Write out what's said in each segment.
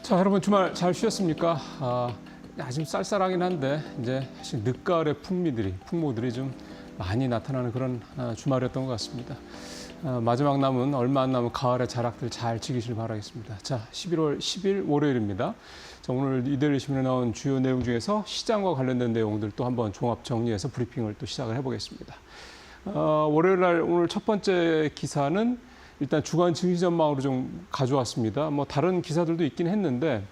자, 여러분 주말 잘 쉬었습니까? 아직 쌀쌀하긴 한데 이제 사실 늦가을의 풍모들이 좀 많이 나타나는 그런 주말이었던 것 같습니다. 마지막 남은 얼마 안 남은 가을의 자락들 잘 즐기시길 바라겠습니다. 자, 11월 10일 월요일입니다. 자, 오늘 이데일리 신문에 나온 주요 내용 중에서 시장과 관련된 내용들 또 한번 종합 정리해서 브리핑을 또 시작을 해보겠습니다. 월요일 날 오늘 첫 번째 기사는 일단 주간 증시 전망으로 좀 가져왔습니다. 뭐 다른 기사들도 있긴 했는데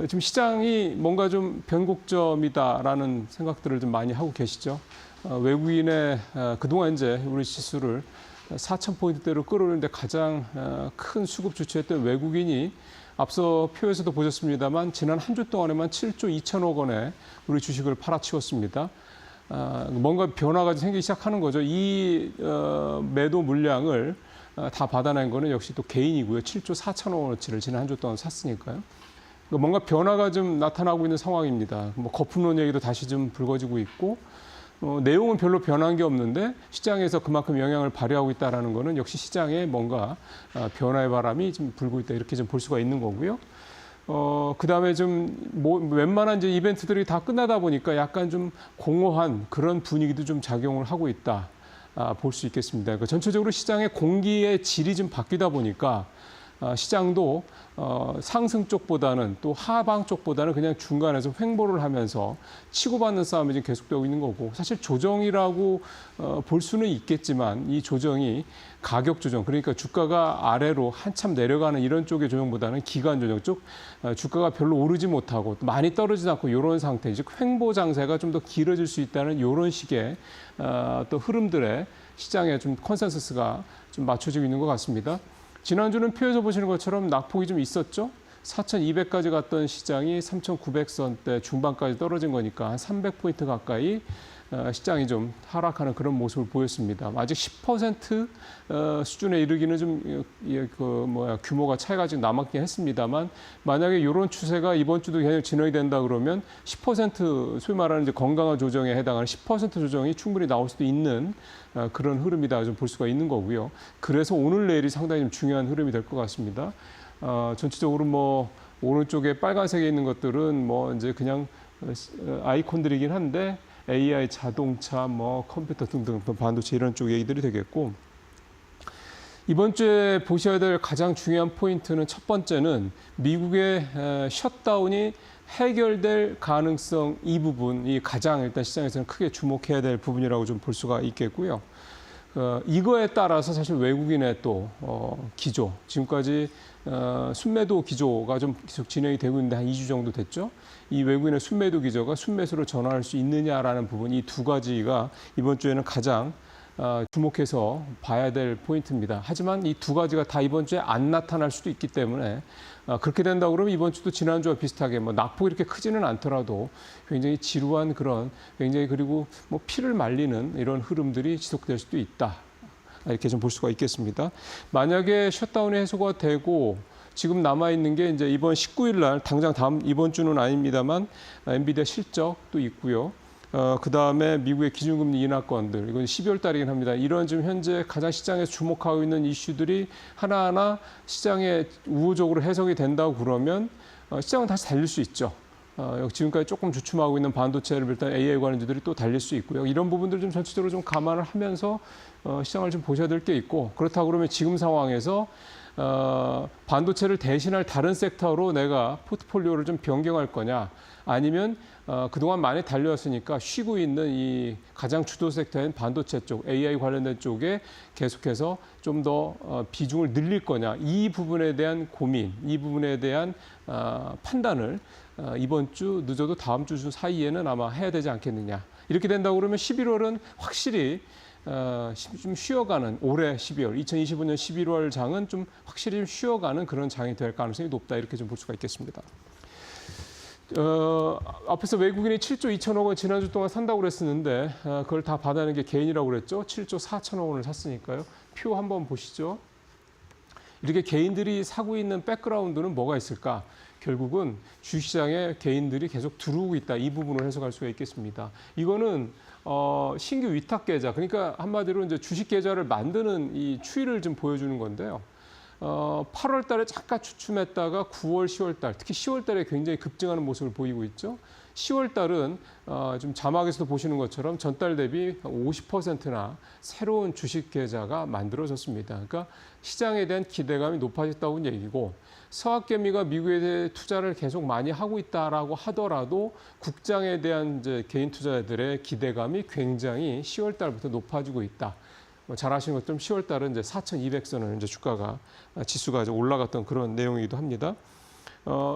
지금 시장이 뭔가 좀 변곡점이다라는 생각들을 좀 많이 하고 계시죠. 외국인의 그동안 이제 우리 지수를 4,000포인트대로 끌어올리는데 가장 큰 수급 주체였던 외국인이 앞서 표에서도 보셨습니다만 지난 한 주 동안에만 7조 2천억 원의 우리 주식을 팔아치웠습니다. 뭔가 변화가 생기기 시작하는 거죠. 이 매도 물량을 다 받아낸 거는 역시 또 개인이고요. 7조 4천억 원어치를 지난 한 주 동안 샀으니까요. 뭔가 변화가 좀 나타나고 있는 상황입니다. 뭐 거품론 얘기도 다시 좀 불거지고 있고 내용은 별로 변한 게 없는데 시장에서 그만큼 영향을 발휘하고 있다는 거는 역시 시장에 뭔가 변화의 바람이 좀 불고 있다 이렇게 좀 볼 수가 있는 거고요. 그다음에 좀 웬만한 이제 이벤트들이 다 끝나다 보니까 약간 좀 공허한 그런 분위기도 좀 작용을 하고 있다. 볼 수 있겠습니다. 그러니까 전체적으로 시장의 공기의 질이 좀 바뀌다 보니까 시장도 상승 쪽보다는 또 하방 쪽보다는 그냥 중간에서 횡보를 하면서 치고받는 싸움이 지금 계속되고 있는 거고 사실 조정이라고 볼 수는 있겠지만 이 조정이 가격 조정 그러니까 주가가 아래로 한참 내려가는 이런 쪽의 조정보다는 기간 조정 쪽 주가가 별로 오르지 못하고 많이 떨어지지 않고 이런 상태 즉 횡보 장세가 좀 더 길어질 수 있다는 이런 식의 또 흐름들의 시장에 좀 컨센서스가 좀 맞춰지고 있는 것 같습니다. 지난주는 표에서 보시는 것처럼 낙폭이 좀 있었죠. 4,200까지 갔던 시장이 3,900선대 중반까지 떨어진 거니까 한 300포인트 가까이 시장이 좀 하락하는 그런 모습을 보였습니다. 아직 10% 수준에 이르기는 좀 규모가 차이가 지금 남았긴 했습니다만 만약에 이런 추세가 이번 주도 계속 진행이 된다 그러면 10% 소위 말하는 이제 건강한 조정에 해당하는 10% 조정이 충분히 나올 수도 있는 그런 흐름이다 좀 볼 수가 있는 거고요. 그래서 오늘 내일이 상당히 좀 중요한 흐름이 될 것 같습니다. 전체적으로 뭐 오른쪽에 빨간색에 있는 것들은 뭐 이제 그냥 아이콘들이긴 한데 AI, 자동차, 뭐 컴퓨터 등등 반도체 이런 쪽 얘기들이 되겠고 이번 주에 보셔야 될 가장 중요한 포인트는 첫 번째는 미국의 셧다운이 해결될 가능성 이 부분이 가장 일단 시장에서는 크게 주목해야 될 부분이라고 좀 볼 수가 있겠고요. 이거에 따라서 사실 외국인의 또 기조, 지금까지 순매도 기조가 좀 계속 진행이 되고 있는데 한 2주 정도 됐죠. 이 외국인의 순매도 기조가 순매수로 전환할 수 있느냐라는 부분, 이 두 가지가 이번 주에는 가장 주목해서 봐야 될 포인트입니다. 하지만 이 두 가지가 다 이번 주에 안 나타날 수도 있기 때문에 그렇게 된다 그러면 이번 주도 지난주와 비슷하게 뭐 낙폭이 이렇게 크지는 않더라도 굉장히 지루한 그런 굉장히 그리고 뭐 피를 말리는 이런 흐름들이 지속될 수도 있다. 이렇게 좀 볼 수가 있겠습니다. 만약에 셧다운이 해소가 되고 지금 남아있는 게 이제 이번 19일 날 당장 이번 주는 아닙니다만 엔비디아 실적도 있고요. 그다음에 미국의 기준금리 인하권들, 이건 12월 달이긴 합니다. 이런 지금 현재 가장 시장에서 주목하고 있는 이슈들이 하나하나 시장에 우호적으로 해석이 된다고 그러면 시장은 다시 달릴 수 있죠. 지금까지 조금 주춤하고 있는 반도체를 비롯한 AI 관련주들이 또 달릴 수 있고요. 이런 부분들 좀 전체적으로 좀 감안을 하면서 시장을 좀 보셔야 될 게 있고 그렇다고 그러면 지금 상황에서 반도체를 대신할 다른 섹터로 내가 포트폴리오를 좀 변경할 거냐 아니면 그동안 많이 달려왔으니까 쉬고 있는 이 가장 주도 섹터인 반도체 쪽, AI 관련된 쪽에 계속해서 좀 더 비중을 늘릴 거냐 이 부분에 대한 고민, 이 부분에 대한 판단을 이번 주 늦어도 다음 주 사이에는 아마 해야 되지 않겠느냐. 이렇게 된다고 그러면 11월은 확실히 좀 쉬어가는 올해 12월, 2025년 11월 장은 좀 확실히 좀 쉬어가는 그런 장이 될 가능성이 높다. 이렇게 좀 볼 수가 있겠습니다. 앞에서 외국인이 7조 2천억 원 지난주 동안 산다고 그랬었는데 그걸 다 받아낸 게 개인이라고 그랬죠. 7조 4천억 원을 샀으니까요. 표 한번 보시죠. 이렇게 개인들이 사고 있는 백그라운드는 뭐가 있을까? 결국은 주식시장에 개인들이 계속 들어오고 있다. 이 부분을 해석할 수가 있겠습니다. 이거는 신규 위탁 계좌, 그러니까 한마디로 이제 주식 계좌를 만드는 이 추이를 좀 보여주는 건데요. 8월 달에 잠깐 주춤했다가 9월, 10월 달, 특히 10월 달에 굉장히 급증하는 모습을 보이고 있죠. 10월 달은 좀 자막에서도 보시는 것처럼 전달 대비 50%나 새로운 주식 계좌가 만들어졌습니다. 그러니까 시장에 대한 기대감이 높아졌다는 얘기고, 서학개미가 미국에 대해 투자를 계속 많이 하고 있다라고 하더라도 국장에 대한 이제 개인 투자자들의 기대감이 굉장히 10월 달부터 높아지고 있다. 잘 아시는 것처럼 10월 달은 이제 4,200선을 이제 주가가 지수가 이제 올라갔던 그런 내용이기도 합니다.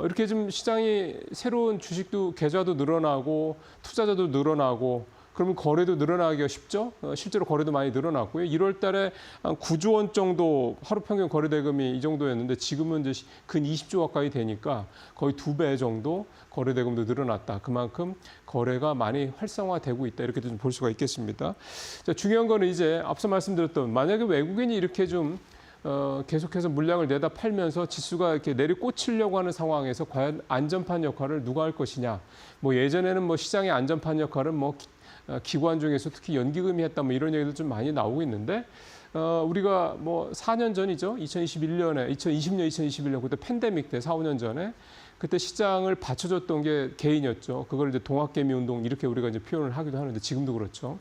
이렇게 좀 시장이 새로운 주식도 계좌도 늘어나고 투자자도 늘어나고, 그러면 거래도 늘어나기가 쉽죠. 실제로 거래도 많이 늘어났고요. 1월 달에 한 9조 원 정도 하루 평균 거래 대금이 이 정도였는데 지금은 이제 근 20조 가까이 되니까 거의 2배 정도 거래 대금도 늘어났다. 그만큼 거래가 많이 활성화되고 있다. 이렇게 좀 볼 수가 있겠습니다. 자, 중요한 거는 이제 앞서 말씀드렸던, 만약에 외국인이 이렇게 좀 계속해서 물량을 내다 팔면서 지수가 이렇게 내리꽂히려고 하는 상황에서 과연 안전판 역할을 누가 할 것이냐. 뭐 예전에는 뭐 시장의 안전판 역할은 뭐 기관 중에서 특히 연기금이 했다, 뭐 이런 얘기도 좀 많이 나오고 있는데, 우리가 뭐 4년 전이죠. 2020년, 2021년, 그때 팬데믹 때 4, 5년 전에 그때 시장을 받쳐줬던 게 개인이었죠. 그걸 이제 동학개미 운동 이렇게 우리가 이제 표현을 하기도 하는데 지금도 그렇죠.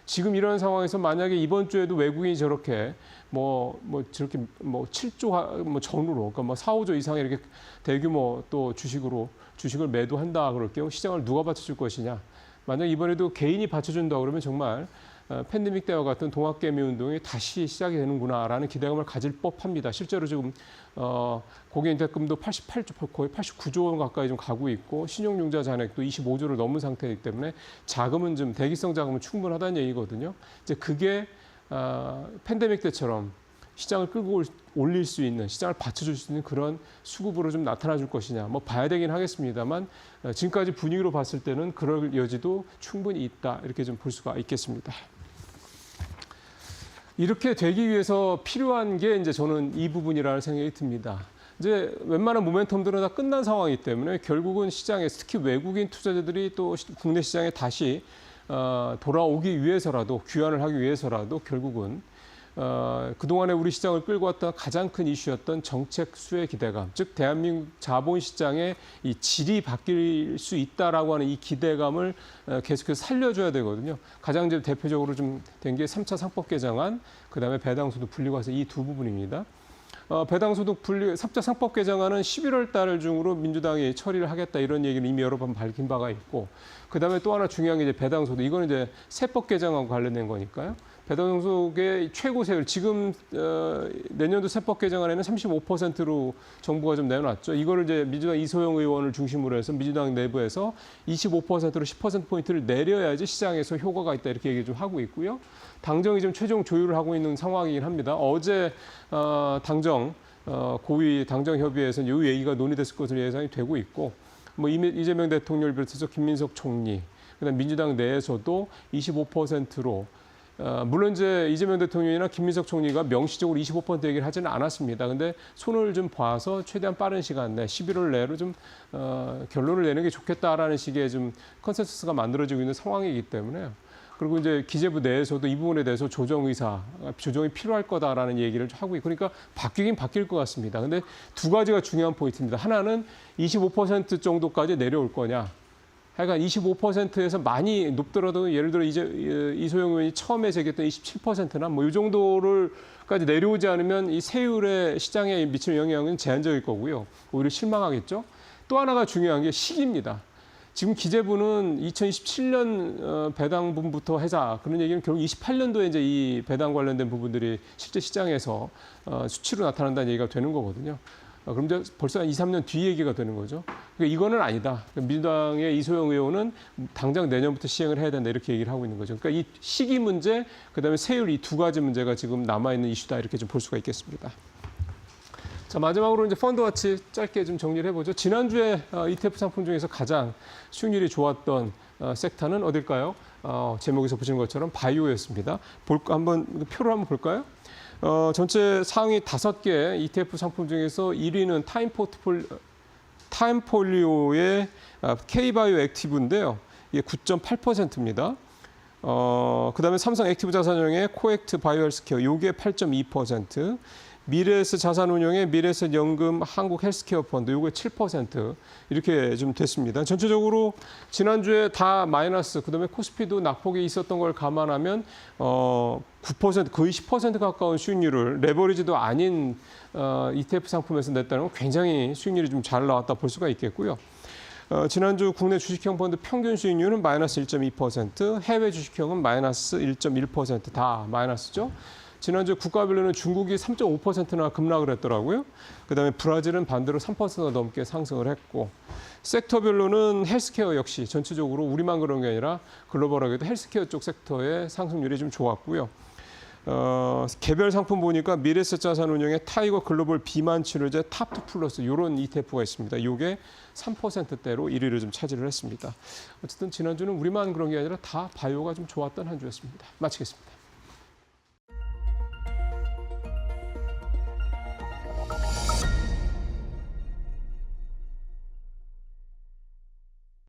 지금 이런 상황에서 만약에 이번 주에도 외국인이 저렇게 저렇게 7조 뭐 전후로, 그러니까 뭐 4, 5조 이상의 이렇게 대규모 또 주식을 매도한다 그럴 경우 시장을 누가 받쳐줄 것이냐. 만약 이번에도 개인이 받쳐준다 그러면 정말 팬데믹 때와 같은 동학개미 운동이 다시 시작이 되는구나라는 기대감을 가질 법합니다. 실제로 지금 고객 대금도 88조, 거의 89조 원 가까이 좀 가고 있고, 신용융자 잔액도 25조를 넘은 상태이기 때문에 자금은 좀 대기성 자금은 충분하다는 얘기거든요. 이제 그게 팬데믹 때처럼 시장을 끌고 올릴 수 있는, 시장을 받쳐줄 수 있는 그런 수급으로 좀 나타나 줄 것이냐. 뭐 봐야 되긴 하겠습니다만 지금까지 분위기로 봤을 때는 그럴 여지도 충분히 있다. 이렇게 좀 볼 수가 있겠습니다. 이렇게 되기 위해서 필요한 게 이제 저는 이 부분이라는 생각이 듭니다. 이제 웬만한 모멘텀들은 다 끝난 상황이기 때문에 결국은 시장에서, 특히 외국인 투자자들이 또 국내 시장에 다시 돌아오기 위해서라도, 귀환을 하기 위해서라도 결국은 그동안에 우리 시장을 끌고 왔던 가장 큰 이슈였던 정책 수혜 기대감, 즉 대한민국 자본시장의 이 질이 바뀔 수 있다라고 하는 이 기대감을 계속해서 살려줘야 되거든요. 가장 이제 대표적으로 좀 된 게 3차 상법 개정안, 그다음에 배당소득 분리과세, 이 두 부분입니다. 배당소득 분리 3차 상법 개정안은 11월 달 중으로 민주당이 처리를 하겠다, 이런 얘기를 이미 여러 번 밝힌 바가 있고, 그다음에 또 하나 중요한 게 이제 배당소득, 이거는 이제 세법 개정안과 관련된 거니까요. 배당소득의 최고 세율, 지금 내년도 세법 개정안에는 35%로 정부가 좀 내놨죠. 이거를 이제 민주당 이소영 의원을 중심으로 해서 민주당 내부에서 25%로 10%포인트를 내려야지 시장에서 효과가 있다, 이렇게 얘기 좀 하고 있고요. 당정이 좀 최종 조율을 하고 있는 상황이긴 합니다. 어제 당정 고위 당정협의회에서는 이 얘기가 논의됐을 것으로 예상이 되고 있고, 뭐 이재명 대통령을 비롯해서 김민석 총리, 그다음 민주당 내에서도 25%로, 물론 이제 이재명 대통령이나 김민석 총리가 명시적으로 25% 얘기를 하지는 않았습니다. 근데 손을 좀 봐서 최대한 빠른 시간 내 11월 내로 좀 결론을 내는 게 좋겠다라는 식의 좀 컨센서스가 만들어지고 있는 상황이기 때문에, 그리고 이제 기재부 내에서도 이 부분에 대해서 조정이 필요할 거다라는 얘기를 하고 있고, 그러니까 바뀌긴 바뀔 것 같습니다. 근데 두 가지가 중요한 포인트입니다. 하나는 25% 정도까지 내려올 거냐. 하여간 25%에서 많이 높더라도, 예를 들어 이소영 의원이 처음에 제기했던 27%나 뭐 이 정도를까지 내려오지 않으면 이 세율의 시장에 미치는 영향은 제한적일 거고요. 오히려 실망하겠죠. 또 하나가 중요한 게 시기입니다. 지금 기재부는 2027년 배당분부터 하자, 그런 얘기는 결국 28년도에 이제 이 배당 관련된 부분들이 실제 시장에서 수치로 나타난다는 얘기가 되는 거거든요. 그럼 이제 벌써 한 2, 3년 뒤 얘기가 되는 거죠. 그러니까 이거는 아니다. 민주당의 이소영 의원은 당장 내년부터 시행을 해야 된다, 이렇게 얘기를 하고 있는 거죠. 그러니까 이 시기 문제, 그다음에 세율, 이 두 가지 문제가 지금 남아있는 이슈다, 이렇게 좀 볼 수가 있겠습니다. 자, 마지막으로 이제 펀드와치 짧게 좀 정리를 해보죠. 지난주에 ETF 상품 중에서 가장 수익률이 좋았던 섹터는 어딜까요? 제목에서 보시는 것처럼 바이오였습니다. 한번 표를 한번 볼까요? 전체 상위 5개 ETF 상품 중에서 1위는 타임폴리오의 K바이오 액티브인데요. 이게 9.8%입니다. 그다음에 삼성 액티브 자산형의 코액트 바이오 헬스케어, 요게 8.2%. 미래에셋 자산운용의 미래에셋 연금 한국 헬스케어 펀드 요게 7% 이렇게 좀 됐습니다. 전체적으로 지난주에 다 마이너스, 그다음에 코스피도 낙폭이 있었던 걸 감안하면 9% 거의 10% 가까운 수익률을 레버리지도 아닌 ETF 상품에서 냈다는 건 굉장히 수익률이 좀 잘 나왔다 볼 수가 있겠고요. 지난주 국내 주식형 펀드 평균 수익률은 마이너스 1.2%, 해외 주식형은 마이너스 1.1%다 마이너스죠. 지난주 국가별로는 중국이 3.5%나 급락을 했더라고요. 그다음에 브라질은 반대로 3%가 넘게 상승을 했고, 섹터별로는 헬스케어 역시 전체적으로 우리만 그런 게 아니라 글로벌하게도 헬스케어 쪽 섹터의 상승률이 좀 좋았고요. 개별 상품 보니까 미래에셋 자산운용의 타이거 글로벌 비만 치료제 탑2 플러스 이런 ETF가 있습니다. 이게 3%대로 1위를 좀 차지를 했습니다. 어쨌든 지난주는 우리만 그런 게 아니라 다 바이오가 좀 좋았던 한 주였습니다. 마치겠습니다.